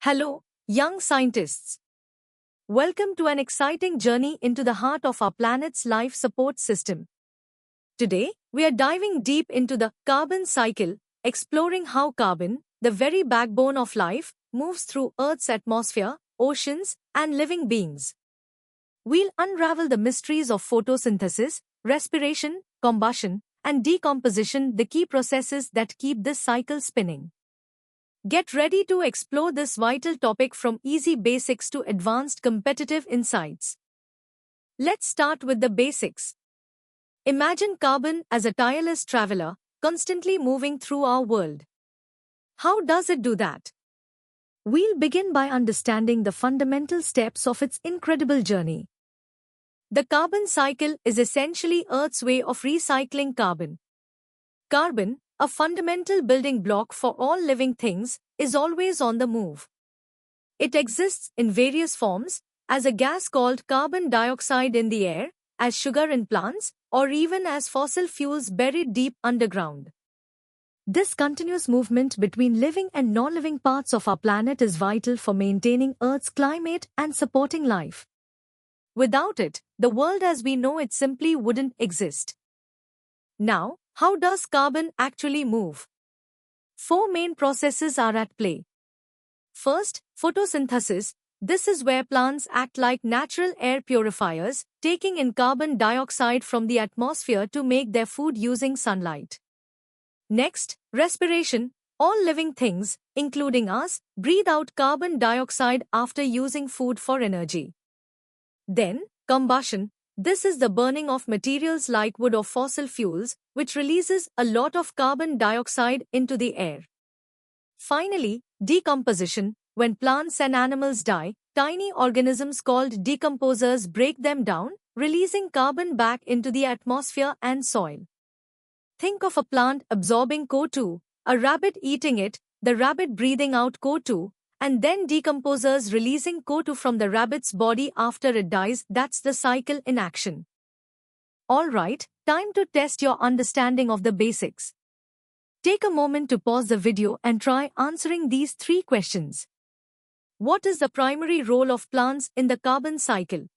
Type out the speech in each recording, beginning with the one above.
Hello, young scientists. Welcome to an exciting journey into the heart of our planet's life support system. Today, we are diving deep into the carbon cycle, exploring how carbon, the very backbone of life, moves through Earth's atmosphere, oceans, and living beings. We'll unravel the mysteries of photosynthesis, respiration, combustion, and decomposition, the key processes that keep this cycle spinning. Get ready to explore this vital topic from easy basics to advanced competitive insights. Let's start with the basics. Imagine carbon as a tireless traveler, constantly moving through our world. How does it do that? We'll begin by understanding the fundamental steps of its incredible journey. The carbon cycle is essentially Earth's way of recycling carbon. Carbon, a fundamental building block for all living things, is always on the move. It exists in various forms, as a gas called carbon dioxide in the air, as sugar in plants, or even as fossil fuels buried deep underground. This continuous movement between living and non-living parts of our planet is vital for maintaining Earth's climate and supporting life. Without it, the world as we know it simply wouldn't exist. Now, how does carbon actually move? Four main processes are at play. First, photosynthesis. This is where plants act like natural air purifiers, taking in carbon dioxide from the atmosphere to make their food using sunlight. Next, respiration. All living things, including us, breathe out carbon dioxide after using food for energy. Then, combustion. This is the burning of materials like wood or fossil fuels, which releases a lot of carbon dioxide into the air. Finally, decomposition. When plants and animals die, tiny organisms called decomposers break them down, releasing carbon back into the atmosphere and soil. Think of a plant absorbing CO2, a rabbit eating it, the rabbit breathing out CO2, and then decomposers releasing CO2 from the rabbit's body after it dies. That's the cycle in action. Alright, time to test your understanding of the basics. Take a moment to pause the video and try answering these three questions. What is the primary role of plants in the carbon cycle?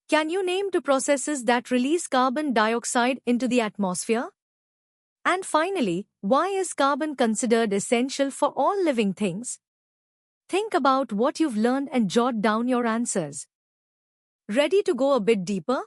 Can you name two processes that release carbon dioxide into the atmosphere? And finally, why is carbon considered essential for all living things? Think about what you've learned and jot down your answers. Ready to go a bit deeper?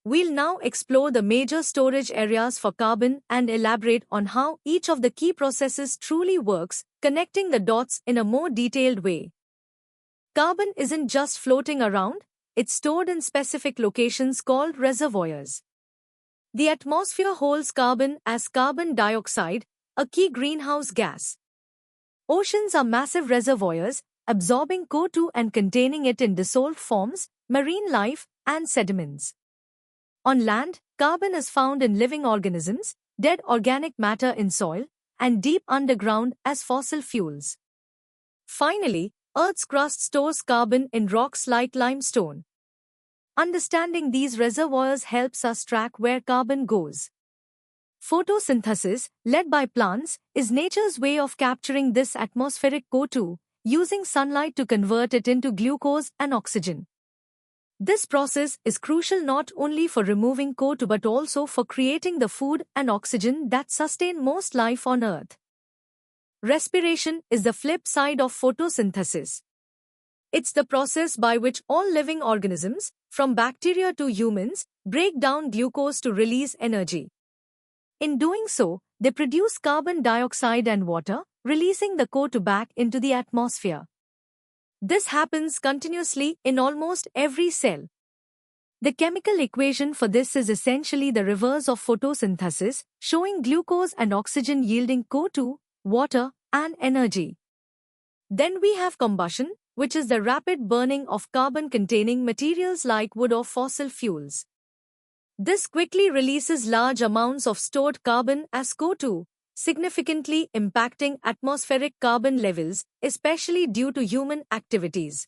We'll now explore the major storage areas for carbon and elaborate on how each of the key processes truly works, connecting the dots in a more detailed way. Carbon isn't just floating around, it's stored in specific locations called reservoirs. The atmosphere holds carbon as carbon dioxide, a key greenhouse gas. Oceans are massive reservoirs, absorbing CO2 and containing it in dissolved forms, marine life, and sediments. On land, carbon is found in living organisms, dead organic matter in soil, and deep underground as fossil fuels. Finally, Earth's crust stores carbon in rocks like limestone. Understanding these reservoirs helps us track where carbon goes. Photosynthesis, led by plants, is nature's way of capturing this atmospheric CO2, using sunlight to convert it into glucose and oxygen. This process is crucial not only for removing CO2 but also for creating the food and oxygen that sustain most life on Earth. Respiration is the flip side of photosynthesis. It's the process by which all living organisms, from bacteria to humans, break down glucose to release energy. In doing so, they produce carbon dioxide and water, releasing the CO2 back into the atmosphere. This happens continuously in almost every cell. The chemical equation for this is essentially the reverse of photosynthesis, showing glucose and oxygen yielding CO2, water, and energy. Then we have combustion, which is the rapid burning of carbon-containing materials like wood or fossil fuels. This quickly releases large amounts of stored carbon as CO2, significantly impacting atmospheric carbon levels, especially due to human activities.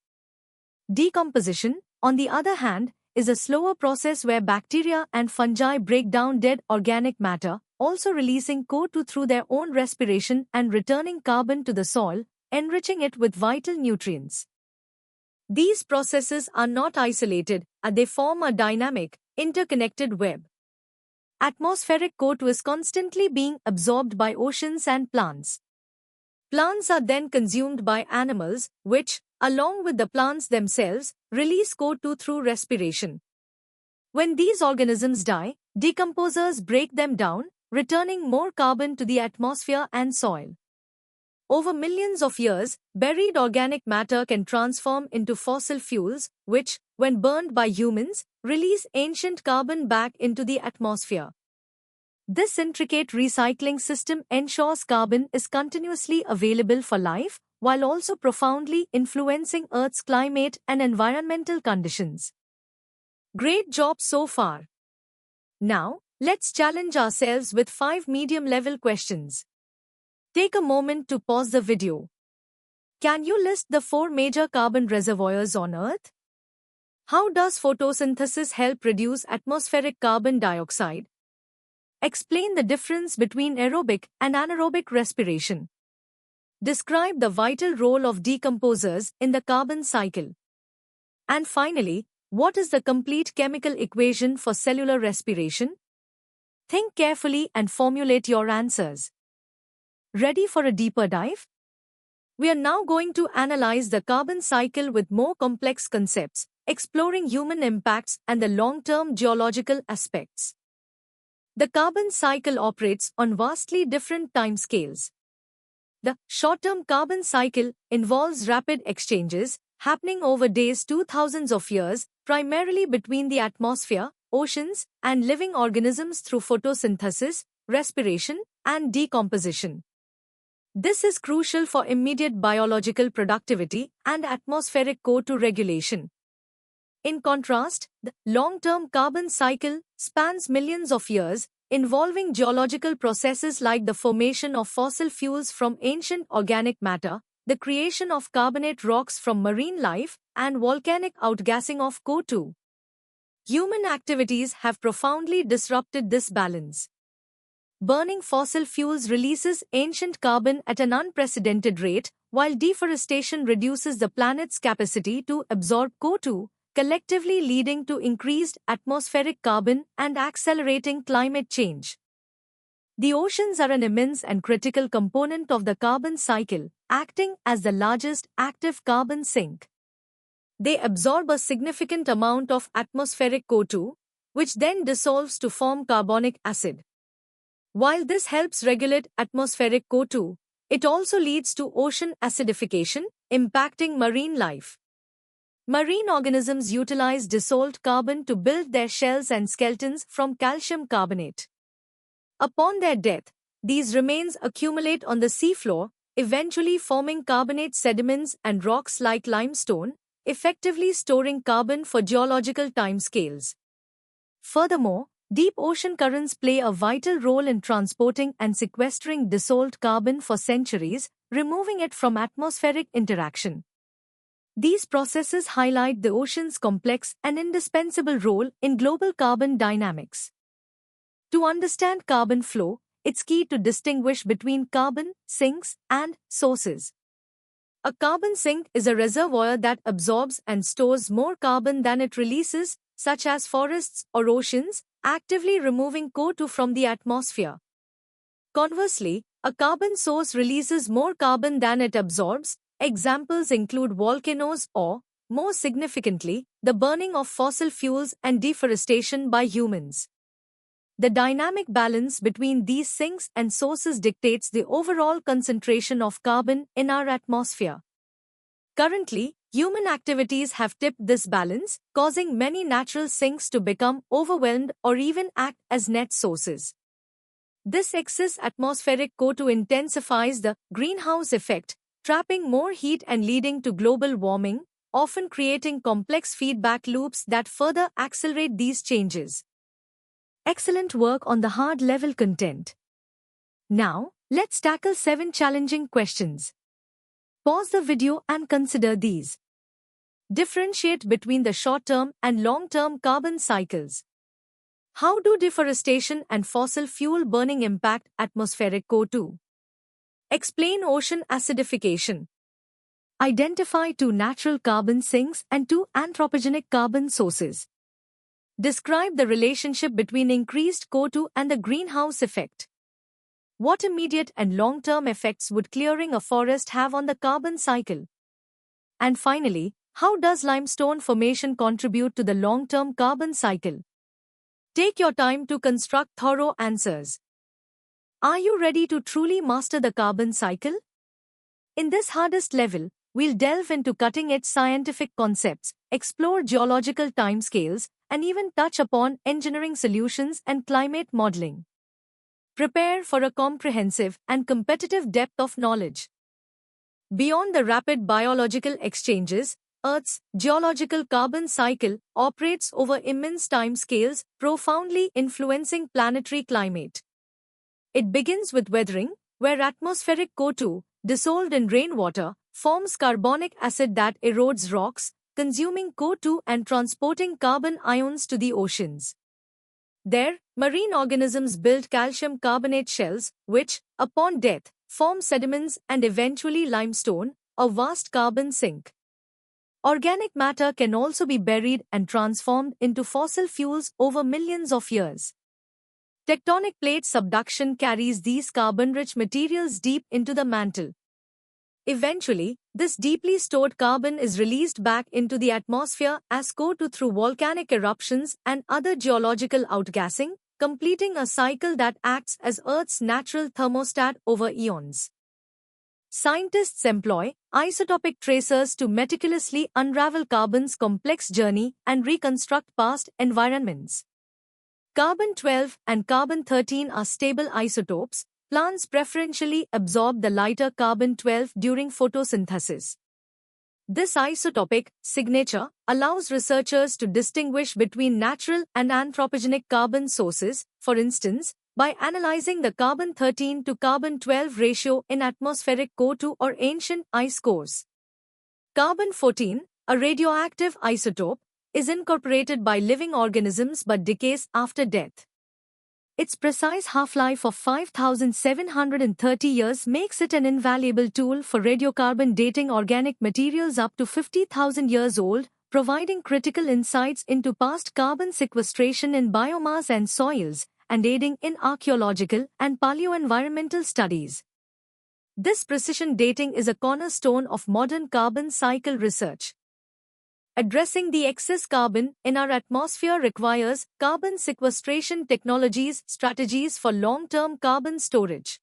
Decomposition, on the other hand, is a slower process where bacteria and fungi break down dead organic matter, also releasing CO2 through their own respiration and returning carbon to the soil, enriching it with vital nutrients. These processes are not isolated, they form a dynamic, interconnected web. Atmospheric CO2 is constantly being absorbed by oceans and plants. Plants are then consumed by animals, which, along with the plants themselves, release CO2 through respiration. When these organisms die, decomposers break them down, returning more carbon to the atmosphere and soil. Over millions of years, buried organic matter can transform into fossil fuels, which, when burned by humans, release ancient carbon back into the atmosphere. This intricate recycling system ensures carbon is continuously available for life, while also profoundly influencing Earth's climate and environmental conditions. Great job so far. Now, let's challenge ourselves with 5 medium-level questions. Take a moment to pause the video. Can you list the 4 major carbon reservoirs on Earth? How does photosynthesis help reduce atmospheric carbon dioxide? Explain the difference between aerobic and anaerobic respiration. Describe the vital role of decomposers in the carbon cycle. And finally, what is the complete chemical equation for cellular respiration? Think carefully and formulate your answers. Ready for a deeper dive? We are now going to analyze the carbon cycle with more complex concepts, exploring human impacts and the long-term geological aspects. The carbon cycle operates on vastly different timescales. The short-term carbon cycle involves rapid exchanges happening over days to thousands of years, primarily between the atmosphere, oceans, and living organisms through photosynthesis, respiration, and decomposition. This is crucial for immediate biological productivity and atmospheric CO2 regulation. In contrast, the long-term carbon cycle spans millions of years, involving geological processes like the formation of fossil fuels from ancient organic matter, the creation of carbonate rocks from marine life, and volcanic outgassing of CO2. Human activities have profoundly disrupted this balance. Burning fossil fuels releases ancient carbon at an unprecedented rate, while deforestation reduces the planet's capacity to absorb CO2, collectively leading to increased atmospheric carbon and accelerating climate change. The oceans are an immense and critical component of the carbon cycle, acting as the largest active carbon sink. They absorb a significant amount of atmospheric CO2, which then dissolves to form carbonic acid. While this helps regulate atmospheric CO2, it also leads to ocean acidification, impacting marine life. Marine organisms utilize dissolved carbon to build their shells and skeletons from calcium carbonate. Upon their death, these remains accumulate on the seafloor, eventually forming carbonate sediments and rocks like limestone, effectively storing carbon for geological timescales. Furthermore, deep ocean currents play a vital role in transporting and sequestering dissolved carbon for centuries, removing it from atmospheric interaction. These processes highlight the ocean's complex and indispensable role in global carbon dynamics. To understand carbon flow, it's key to distinguish between carbon sinks and sources. A carbon sink is a reservoir that absorbs and stores more carbon than it releases, such as forests or oceans, actively removing CO2 from the atmosphere. Conversely, a carbon source releases more carbon than it absorbs. Examples include volcanoes or, more significantly, the burning of fossil fuels and deforestation by humans. The dynamic balance between these sinks and sources dictates the overall concentration of carbon in our atmosphere. Currently, human activities have tipped this balance, causing many natural sinks to become overwhelmed or even act as net sources. This excess atmospheric CO2 intensifies the greenhouse effect, trapping more heat and leading to global warming, often creating complex feedback loops that further accelerate these changes. Excellent work on the hard-level content. Now, let's tackle 7 challenging questions. Pause the video and consider these. Differentiate between the short-term and long-term carbon cycles. How do deforestation and fossil fuel burning impact atmospheric CO2? Explain ocean acidification. Identify 2 natural carbon sinks and 2 anthropogenic carbon sources. Describe the relationship between increased CO2 and the greenhouse effect. What immediate and long-term effects would clearing a forest have on the carbon cycle? And finally, how does limestone formation contribute to the long-term carbon cycle? Take your time to construct thorough answers. Are you ready to truly master the carbon cycle? In this hardest level, we'll delve into cutting-edge scientific concepts, explore geological timescales, and even touch upon engineering solutions and climate modeling. Prepare for a comprehensive and competitive depth of knowledge. Beyond the rapid biological exchanges, Earth's geological carbon cycle operates over immense timescales, profoundly influencing planetary climate. It begins with weathering, where atmospheric CO2, dissolved in rainwater, forms carbonic acid that erodes rocks, consuming CO2 and transporting carbon ions to the oceans. There, marine organisms build calcium carbonate shells, which, upon death, form sediments and eventually limestone, a vast carbon sink. Organic matter can also be buried and transformed into fossil fuels over millions of years. Tectonic plate subduction carries these carbon-rich materials deep into the mantle. Eventually, this deeply stored carbon is released back into the atmosphere as CO2 through volcanic eruptions and other geological outgassing, completing a cycle that acts as Earth's natural thermostat over eons. Scientists employ isotopic tracers to meticulously unravel carbon's complex journey and reconstruct past environments. Carbon-12 and carbon-13 are stable isotopes. Plants preferentially absorb the lighter carbon-12 during photosynthesis. This isotopic signature allows researchers to distinguish between natural and anthropogenic carbon sources, for instance, by analyzing the carbon-13 to carbon-12 ratio in atmospheric CO2 or ancient ice cores. Carbon-14, a radioactive isotope, is incorporated by living organisms but decays after death. Its precise half-life of 5,730 years makes it an invaluable tool for radiocarbon dating organic materials up to 50,000 years old, providing critical insights into past carbon sequestration in biomass and soils, and aiding in archaeological and paleoenvironmental studies. This precision dating is a cornerstone of modern carbon cycle research. Addressing the excess carbon in our atmosphere requires carbon sequestration technologies, strategies for long-term carbon storage.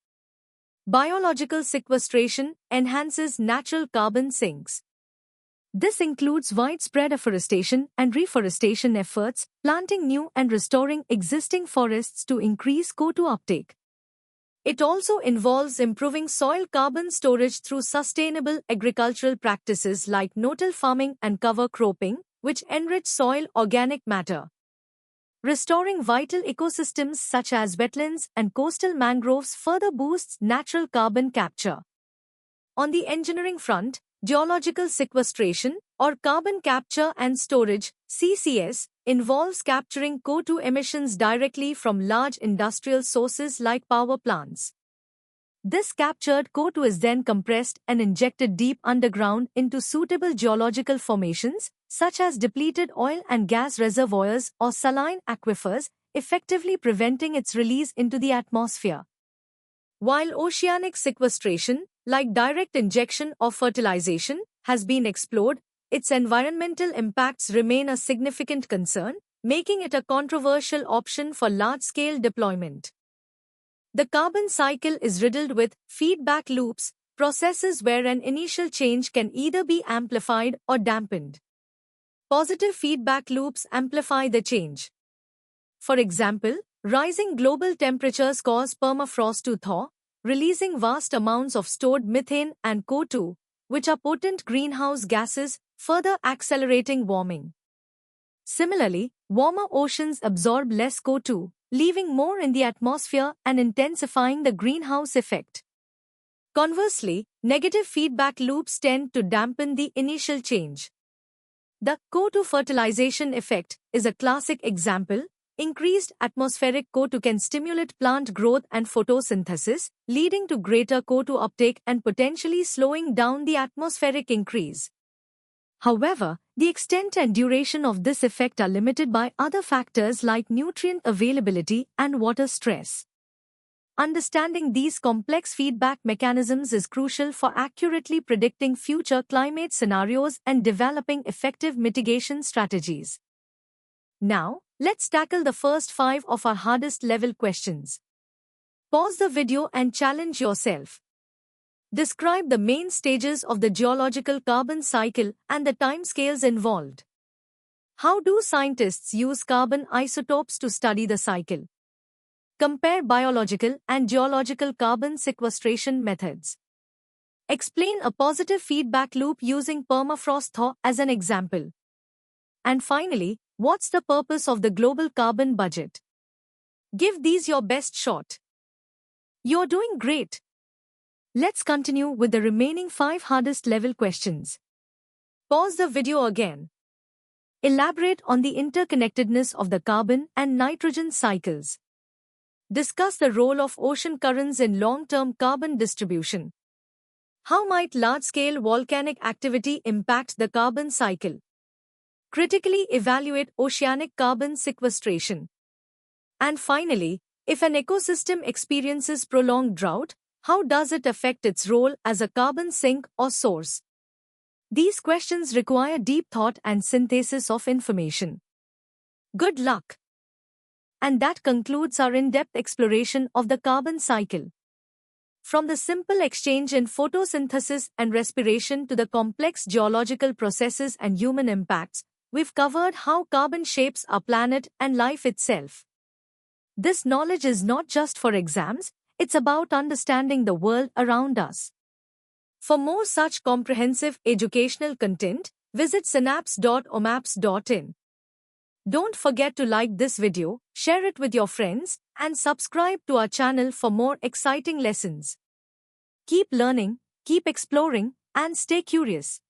Biological sequestration enhances natural carbon sinks. This includes widespread afforestation and reforestation efforts, planting new and restoring existing forests to increase CO2 uptake. It also involves improving soil carbon storage through sustainable agricultural practices like no-till farming and cover cropping, which enrich soil organic matter. Restoring vital ecosystems such as wetlands and coastal mangroves further boosts natural carbon capture. On the engineering front, geological sequestration, or carbon capture and storage, CCS, involves capturing CO2 emissions directly from large industrial sources like power plants. This captured CO2 is then compressed and injected deep underground into suitable geological formations, such as depleted oil and gas reservoirs or saline aquifers, effectively preventing its release into the atmosphere. While oceanic sequestration, like direct injection or fertilization, has been explored, its environmental impacts remain a significant concern, making it a controversial option for large-scale deployment. The carbon cycle is riddled with feedback loops, processes where an initial change can either be amplified or dampened. Positive feedback loops amplify the change. For example, rising global temperatures cause permafrost to thaw, releasing vast amounts of stored methane and CO2, which are potent greenhouse gases, further accelerating warming. Similarly, warmer oceans absorb less CO2, leaving more in the atmosphere and intensifying the greenhouse effect. Conversely, negative feedback loops tend to dampen the initial change. The CO2 fertilization effect is a classic example, Increased atmospheric CO2 can stimulate plant growth and photosynthesis, leading to greater CO2 uptake and potentially slowing down the atmospheric increase. However, the extent and duration of this effect are limited by other factors like nutrient availability and water stress. Understanding these complex feedback mechanisms is crucial for accurately predicting future climate scenarios and developing effective mitigation strategies. Now, let's tackle the first 5 of our hardest level questions. Pause the video and challenge yourself. Describe the main stages of the geological carbon cycle and the timescales involved. How do scientists use carbon isotopes to study the cycle? Compare biological and geological carbon sequestration methods. Explain a positive feedback loop using permafrost thaw as an example. And finally, what's the purpose of the global carbon budget? Give these your best shot. You're doing great. Let's continue with the remaining 5 hardest level questions. Pause the video again. Elaborate on the interconnectedness of the carbon and nitrogen cycles. Discuss the role of ocean currents in long-term carbon distribution. How might large-scale volcanic activity impact the carbon cycle? Critically evaluate oceanic carbon sequestration. And finally, if an ecosystem experiences prolonged drought, how does it affect its role as a carbon sink or source? These questions require deep thought and synthesis of information. Good luck! And that concludes our in-depth exploration of the carbon cycle. From the simple exchange in photosynthesis and respiration to the complex geological processes and human impacts, we've covered how carbon shapes our planet and life itself. This knowledge is not just for exams, it's about understanding the world around us. For more such comprehensive educational content, visit synapse.omaps.in. Don't forget to like this video, share it with your friends, and subscribe to our channel for more exciting lessons. Keep learning, keep exploring, and stay curious.